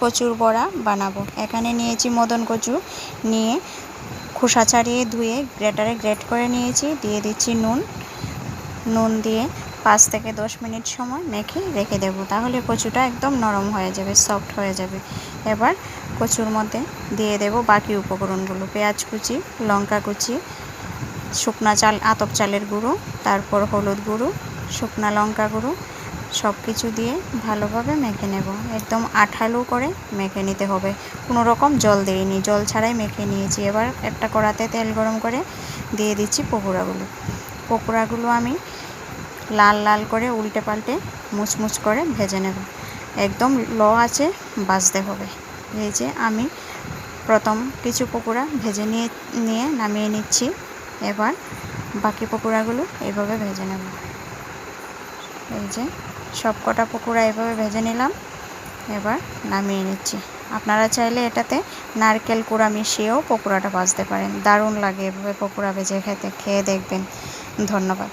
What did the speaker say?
কচুর বড়া বানাবো। এখানে নিয়েছি মদন কচু, নিয়ে খোসা ছাড়িয়ে ধুয়ে গ্রেটারে গ্রেট করে নিয়েছি। দিয়ে দিচ্ছি নুন দিয়ে 5 থেকে 10 মিনিট সময় মেখে রেখে দেব। তাহলে কচুটা একদম নরম হয়ে যাবে, সফট হয়ে যাবে। এবার কচুর মধ্যে দিয়ে দেব বাকি উপকরণগুলো, পেঁয়াজ কুচি, লঙ্কা কুচি, শুকনা চাল, আতপ চালের গুঁড়ো, তারপর হলুদ গুঁড়ো, শুকনা লঙ্কা গুঁড়ো, সব কিছু দিয়ে ভালোভাবে মেখে নেব। একদম আঠালো করে মেখে নিতে হবে, কোনো রকম জল দিইনি, জল ছাড়াই মেখে নিয়েছি। এবার একটা কড়াতে তেল গরম করে দিয়ে দিচ্ছি পকোড়াগুলো আমি লাল লাল করে উল্টে পাল্টে মুচমুচ করে ভেজে নেব। একদম লো আঁচে ভাজতে হবে। এই যে আমি প্রথম কিছু পকোড়া ভেজে নিয়ে নামিয়ে নিচ্ছি। এবার বাকি পকোড়াগুলো এইভাবে ভেজে নেব। এই যে সব কটা পকোড়া এভাবে ভেজে নিলাম, এবার নামিয়ে নিচ্ছি। আপনারা চাইলে এটাতে নারকেল কুড়া মিশিয়েও পকোড়াটা ভাজতে পারেন, দারুণ লাগে এভাবে পকোড়া ভেজে খেয়ে দেখবেন। ধন্যবাদ।